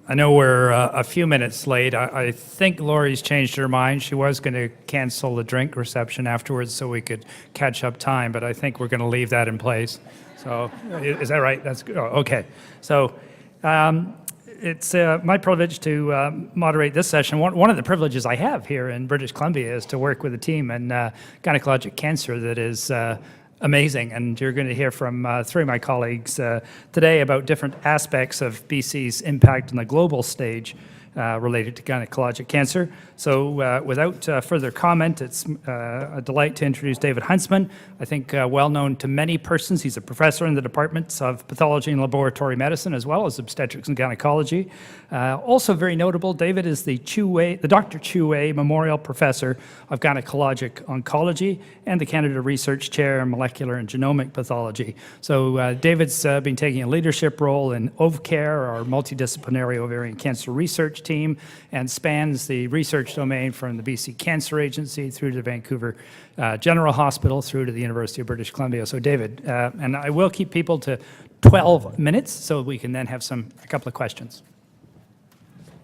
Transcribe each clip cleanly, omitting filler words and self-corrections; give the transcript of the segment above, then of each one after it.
I know we're a few minutes late. I think Lori's changed her mind. She was going to cancel the drink reception afterwards so we could catch up time, but I think we're going to leave that in place. So is that right? That's good. Oh, okay. So it's my privilege to moderate this session. One of the privileges I have here in British Columbia is to work with a team in gynecologic cancer that is amazing, and you're going to hear from three of my colleagues today about different aspects of BC's impact on the global stage related to gynecologic cancer. So without further comment, it's a delight to introduce David Huntsman. I think well known to many persons. He's a professor in the departments of Pathology and Laboratory Medicine, as well as Obstetrics and Gynecology. Also very notable, David is the Dr. Chue Memorial Professor of Gynecologic Oncology and the Canada Research Chair in Molecular and Genomic Pathology. So David's been taking a leadership role in OVCARE, our multidisciplinary ovarian cancer research team, and spans the research domain from the BC Cancer Agency through to the Vancouver General Hospital through to the University of British Columbia. So David, and I will keep people to 12 minutes so we can then have a couple of questions.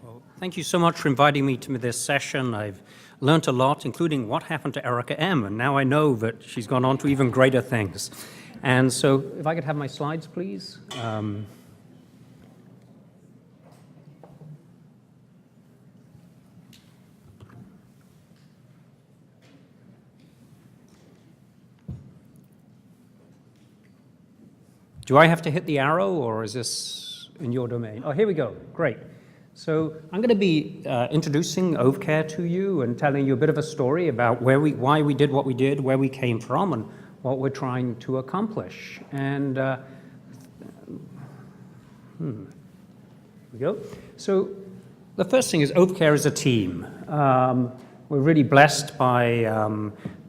Well, thank you so much for inviting me to this session. I've learned a lot, including what happened to Erica M, and now I know that she's gone on to even greater things. And so if I could have my slides, please. Do I have to hit the arrow, or is this in your domain? Oh, here we go. Great. So I'm going to be introducing OVCARE to you and telling you a bit of a story about why we did what we did, where we came from, and what we're trying to accomplish. And here we go. So the first thing is OVCARE is a team. We're really blessed by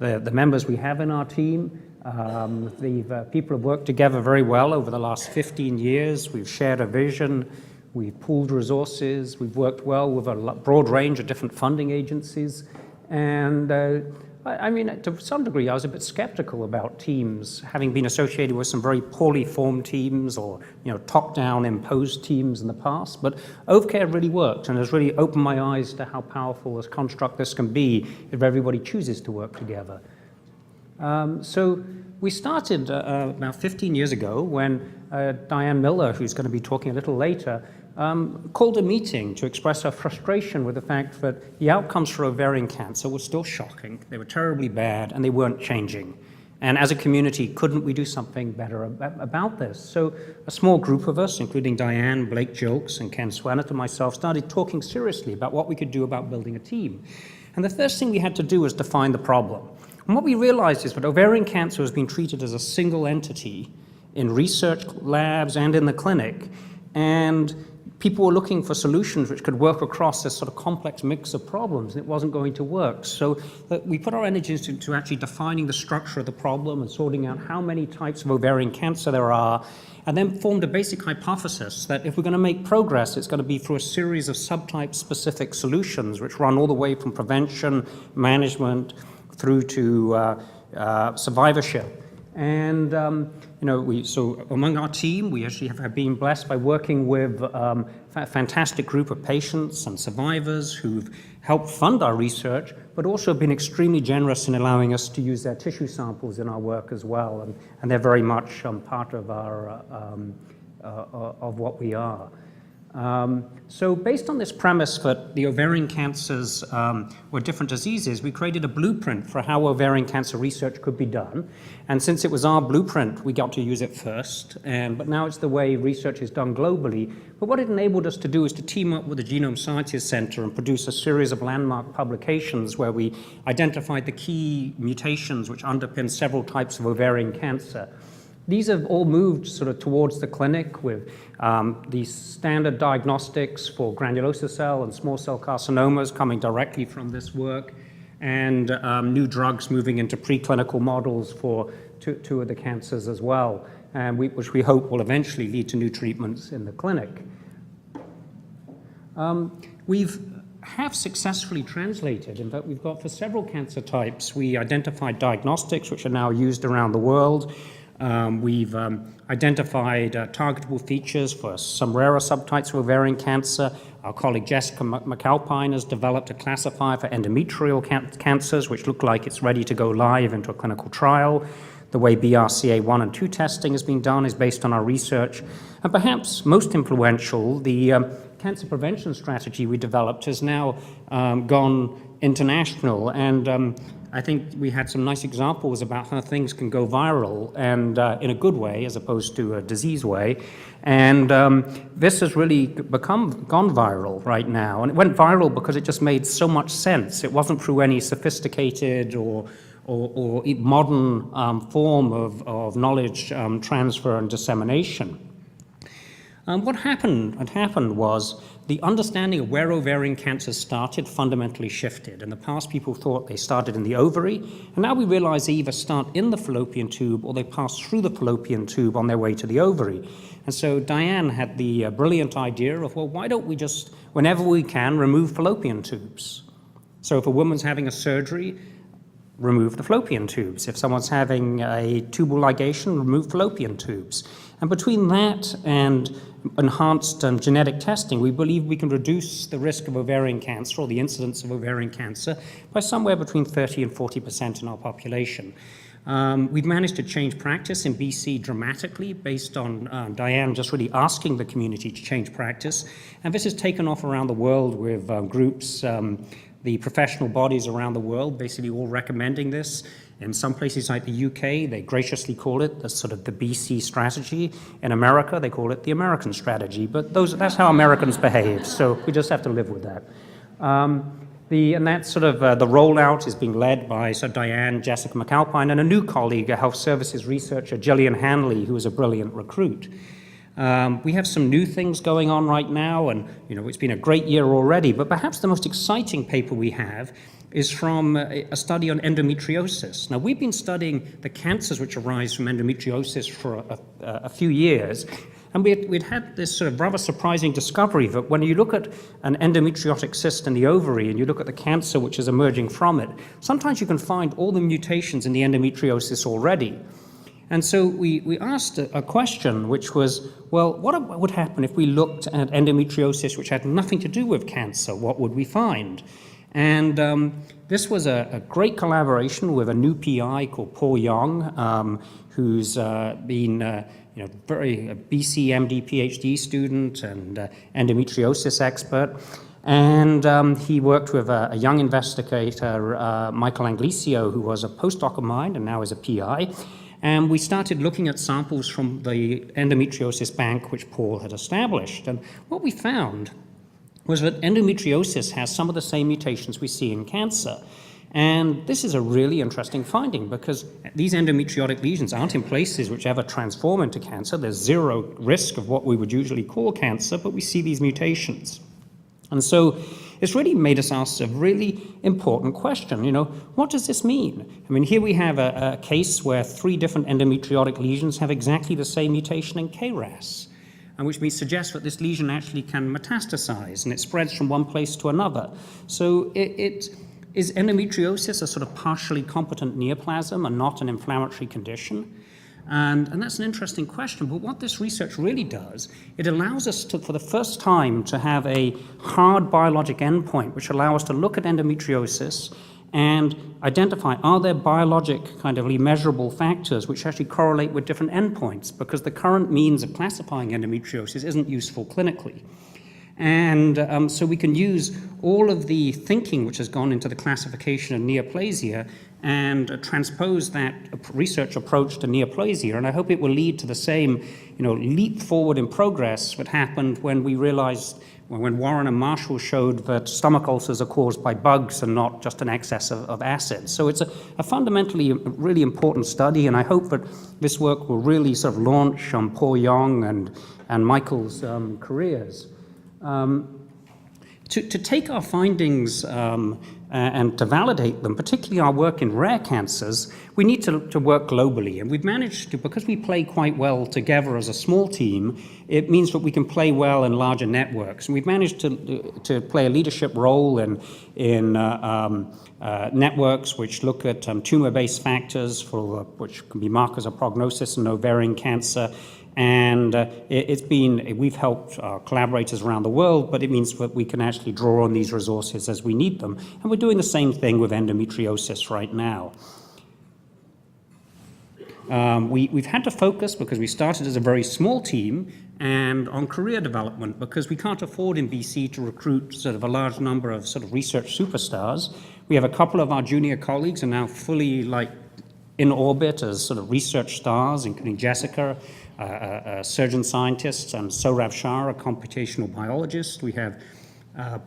the members we have in our team. The people have worked together very well over the last 15 years. We've shared a vision, we've pooled resources, we've worked well with a broad range of different funding agencies. And I mean, to some degree, I was a bit skeptical about teams, having been associated with some very poorly formed teams or, top-down imposed teams in the past. But OVCARE really worked and has really opened my eyes to how powerful this construct this can be if everybody chooses to work together. So we started about 15 years ago when Diane Miller, who's going to be talking a little later, called a meeting to express her frustration with the fact that the outcomes for ovarian cancer were still shocking. They were terribly bad, and they weren't changing. And as a community, couldn't we do something better about this? So a small group of us, including Diane, Blake Jilks, and Ken Swennett and myself, started talking seriously about what we could do about building a team. And the first thing we had to do was define the problem. And what we realized is that ovarian cancer has been treated as a single entity in research labs and in the clinic, and people were looking for solutions which could work across this sort of complex mix of problems, and it wasn't going to work. So we put our energies into actually defining the structure of the problem and sorting out how many types of ovarian cancer there are, and then formed a basic hypothesis that if we're going to make progress, it's going to be through a series of subtype-specific solutions which run all the way from prevention, management, through to survivorship. And so among our team, we actually have been blessed by working with a fantastic group of patients and survivors who've helped fund our research, but also been extremely generous in allowing us to use their tissue samples in our work as well. And they're very much part of our of what we are. So based on this premise that the ovarian cancers were different diseases, we created a blueprint for how ovarian cancer research could be done. And since it was our blueprint, we got to use it first. But now it's the way research is done globally. But what it enabled us to do is to team up with the Genome Sciences Center and produce a series of landmark publications where we identified the key mutations which underpin several types of ovarian cancer. These have all moved sort of towards the clinic with these standard diagnostics for granulosa cell and small cell carcinomas coming directly from this work, and new drugs moving into preclinical models for two of the cancers as well, and which we hope will eventually lead to new treatments in the clinic. Have successfully translated. In fact, we've got for several cancer types, we identified diagnostics which are now used around the world. We've identified targetable features for some rarer subtypes of ovarian cancer. Our colleague Jessica McAlpine has developed a classifier for endometrial cancers, which look like it's ready to go live into a clinical trial. The way BRCA1 and 2 testing has been done is based on our research. And perhaps most influential, the cancer prevention strategy we developed has now gone international. And I think we had some nice examples about how things can go viral, and in a good way as opposed to a disease way. And this has really gone viral right now. And it went viral because it just made so much sense. It wasn't through any sophisticated or modern form of knowledge transfer and dissemination. What happened was the understanding of where ovarian cancer started fundamentally shifted. In the past, people thought they started in the ovary, and now we realize they either start in the fallopian tube or they pass through the fallopian tube on their way to the ovary. And so Diane had the brilliant idea of, well, why don't we just, whenever we can, remove fallopian tubes? So if a woman's having a surgery, remove the fallopian tubes. If someone's having a tubal ligation, remove fallopian tubes. And between that and enhanced genetic testing, we believe we can reduce the risk of ovarian cancer or the incidence of ovarian cancer by somewhere between 30 and 40% in our population. We've managed to change practice in BC dramatically based on Diane just really asking the community to change practice. And this has taken off around the world with groups, the professional bodies around the world basically all recommending this. In some places like the UK, they graciously call it the sort of the BC strategy. In America, they call it the American strategy. But that's how Americans behave, so we just have to live with that. And that sort of the rollout is being led by Diane, Jessica McAlpine, and a new colleague, a health services researcher, Gillian Hanley, who is a brilliant recruit. We have some new things going on right now, and it's been a great year already, but perhaps the most exciting paper we have is from a study on endometriosis. Now, we've been studying the cancers which arise from endometriosis for a few years, and we'd had this sort of rather surprising discovery that when you look at an endometriotic cyst in the ovary and you look at the cancer which is emerging from it, sometimes you can find all the mutations in the endometriosis already. And so we asked a question which was, well, what would happen if we looked at endometriosis which had nothing to do with cancer? What would we find? And this was a great collaboration with a new PI called Paul Young, who's been very a BC MD PhD student and endometriosis expert. And he worked with a young investigator, Michael Anglicio, who was a postdoc of mine and now is a PI. And we started looking at samples from the endometriosis bank which Paul had established. And what we found was that endometriosis has some of the same mutations we see in cancer. And this is a really interesting finding because these endometriotic lesions aren't in places which ever transform into cancer. There's zero risk of what we would usually call cancer, but we see these mutations. And so it's really made us ask a really important question, what does this mean? I mean, here we have a case where 3 different endometriotic lesions have exactly the same mutation in KRAS, and which suggests that this lesion actually can metastasize and it spreads from one place to another. So is endometriosis a sort of partially competent neoplasm and not an inflammatory condition? And that's an interesting question, but what this research really does, it allows us to, for the first time, to have a hard biologic endpoint, which allows us to look at endometriosis and identify, are there biologic kind of measurable factors which actually correlate with different endpoints, because the current means of classifying endometriosis isn't useful clinically. And so we can use all of the thinking which has gone into the classification of neoplasia and transpose that research approach to neoplasia. And I hope it will lead to the same, leap forward in progress that happened when we realized, when Warren and Marshall showed that stomach ulcers are caused by bugs and not just an excess of acid. So it's a fundamentally really important study, and I hope that this work will really sort of launch Paul Young and Michael's careers. to take our findings and to validate them, particularly our work in rare cancers, we need to work globally. And we've managed to, because we play quite well together as a small team, it means that we can play well in larger networks. And we've managed to play a leadership role in networks which look at tumor-based factors, which can be markers of prognosis in ovarian cancer. And we've helped our collaborators around the world, but it means that we can actually draw on these resources as we need them. And we're doing the same thing with endometriosis right now. We've had to focus, because we started as a very small team, and on career development, because we can't afford in BC to recruit sort of a large number of sort of research superstars. We have a couple of our junior colleagues are now fully in orbit as sort of research stars, including Jessica, a surgeon scientist, and Sourav Shah, a computational biologist. We have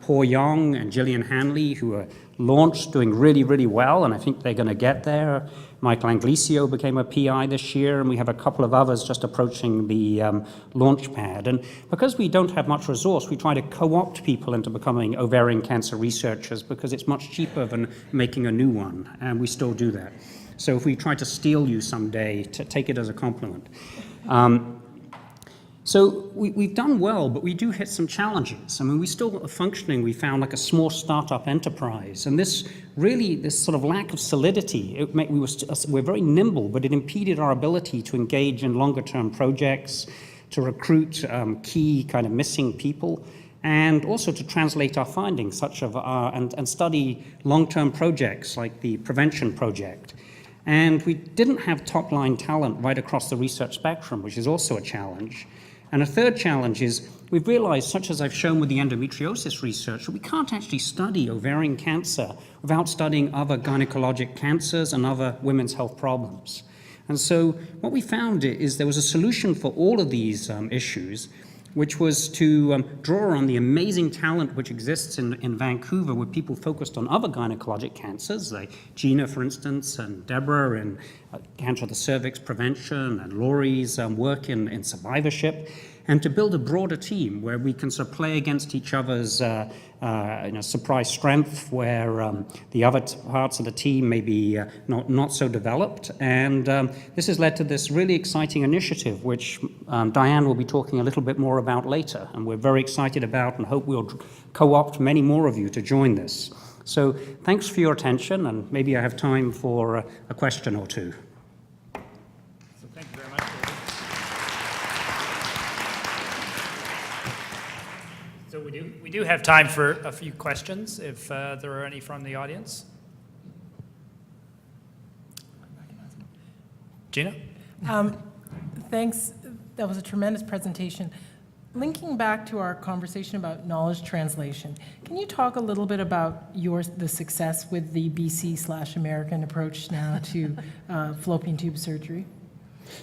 Paul Young and Gillian Hanley, who are launched, doing really, really well, and I think they're going to get there. Michael Anglicio became a PI this year, and we have a couple of others just approaching the launch pad. And because we don't have much resource, we try to co-opt people into becoming ovarian cancer researchers, because it's much cheaper than making a new one, and we still do that. So if we try to steal you someday, to take it as a compliment. So we've done well, but we do hit some challenges. I mean, we still are functioning, we found, like a small startup enterprise. And this sort of lack of solidity, we're very nimble, but it impeded our ability to engage in longer term projects, to recruit key kind of missing people, and also to translate our findings, and study long-term projects like the prevention project. And we didn't have top-line talent right across the research spectrum, which is also a challenge. And a third challenge is we've realized, such as I've shown with the endometriosis research, that we can't actually study ovarian cancer without studying other gynecologic cancers and other women's health problems. And so what we found is there was a solution for all of these issues, which was to draw on the amazing talent which exists in Vancouver, with people focused on other gynecologic cancers, like Gina, for instance, and Deborah in cancer of the cervix prevention, and Laurie's work in survivorship, and to build a broader team where we can sort of play against each other's surprise strength, where the other parts of the team may be not so developed. And this has led to this really exciting initiative, which Diane will be talking a little bit more about later, and we're very excited about, and hope we'll co-opt many more of you to join this. So thanks for your attention, and maybe I have time for a question or two. So thank you very much, David. So we do have time for a few questions, if there are any from the audience. Gina? Thanks. That was a tremendous presentation. Linking back to our conversation about knowledge translation, can you talk a little bit about the success with the BC/American approach now to fallopian tube surgery?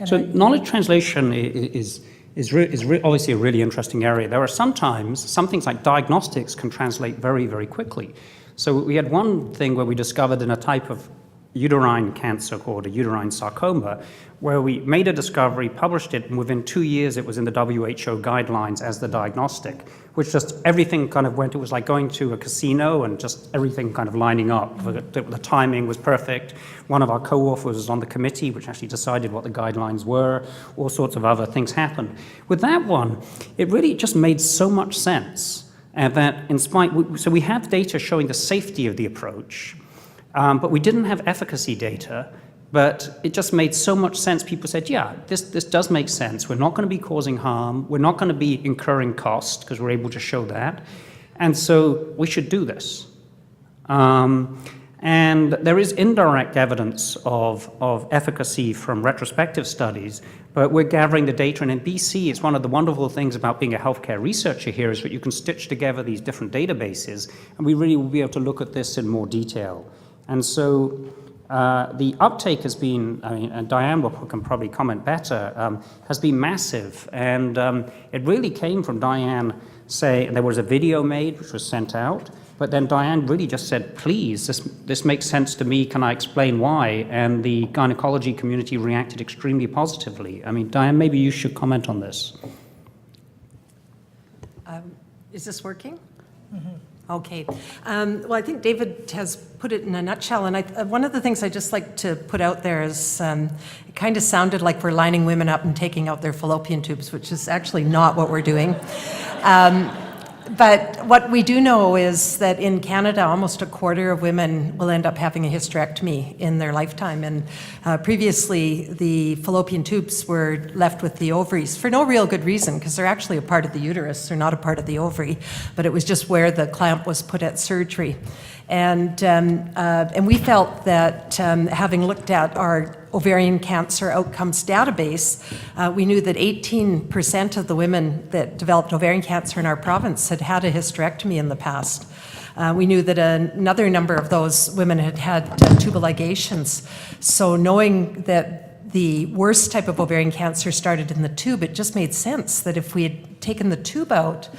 So knowledge translation is obviously a really interesting area. There are some things like diagnostics can translate very, very quickly. So we had one thing where we discovered in a type of uterine cancer called a uterine sarcoma, where we made a discovery, published it, and within 2 years it was in the WHO guidelines as the diagnostic, which just everything kind of went, it was like going to a casino and just everything kind of lining up. The timing was perfect. One of our co-authors was on the committee, which actually decided what the guidelines were. All sorts of other things happened. With that one, it really just made so much sense so we have data showing the safety of the approach, but we didn't have efficacy data, but it just made so much sense. People said, yeah, this does make sense. We're not going to be causing harm. We're not going to be incurring cost, because we're able to show that. And so we should do this. And there is indirect evidence of efficacy from retrospective studies, but we're gathering the data. And in BC, it's one of the wonderful things about being a healthcare researcher here is that you can stitch together these different databases, and we really will be able to look at this in more detail. And so the uptake has been, and Diane can probably comment better, has been massive. And it really came from Diane there was a video made which was sent out, but then Diane really just said, please, this makes sense to me, can I explain why? And the gynecology community reacted extremely positively. I mean, Diane, maybe you should comment on this. Is this working? Mm-hmm. Okay. Well, I think David has put it in a nutshell, and one of the things I just like to put out there is it kind of sounded like we're lining women up and taking out their fallopian tubes, which is actually not what we're doing. But what we do know is that in Canada, almost a quarter of women will end up having a hysterectomy in their lifetime. And previously, the fallopian tubes were left with the ovaries for no real good reason, because they're actually a part of the uterus. They're not a part of the ovary, but it was just where the clamp was put at surgery. And we felt that having looked at our ovarian cancer outcomes database, we knew that 18% of the women that developed ovarian cancer in our province had had a hysterectomy in the past. We knew that another number of those women had had tubal ligations. So knowing that the worst type of ovarian cancer started in the tube, it just made sense that if we had taken the tube out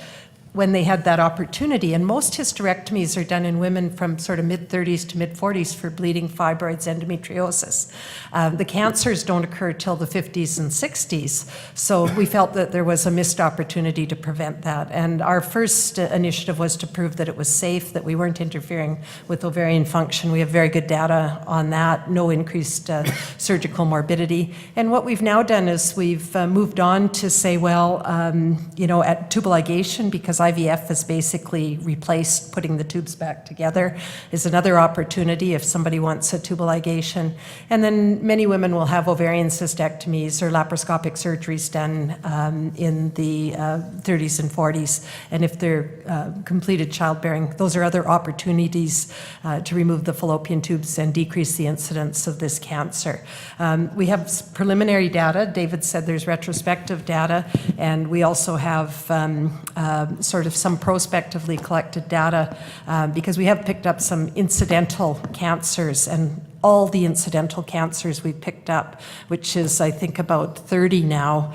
when they had that opportunity, and most hysterectomies are done in women from sort of mid-30s to mid-40s for bleeding, fibroids, endometriosis. The cancers don't occur till the 50s and 60s, so we felt that there was a missed opportunity to prevent that. And our first initiative was to prove that it was safe, that we weren't interfering with ovarian function. We have very good data on that, no increased surgical morbidity. And what we've now done is we've moved on to say, well, at tubal ligation, because IVF has basically replaced putting the tubes back together, is another opportunity if somebody wants a tubal ligation. And then many women will have ovarian cystectomies or laparoscopic surgeries done in the 30s and 40s. And if they're completed childbearing, those are other opportunities to remove the fallopian tubes and decrease the incidence of this cancer. We have preliminary data. David said there's retrospective data, and we also have sort of some prospectively collected data because we have picked up some incidental cancers, and all the incidental cancers we picked up, which is I think about 30 now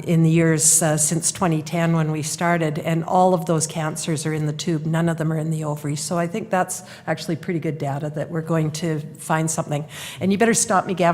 in the years since 2010 when we started, and all of those cancers are in the tube, none of them are in the ovary. So I think that's actually pretty good data that we're going to find something. And you better stop me, Gavin,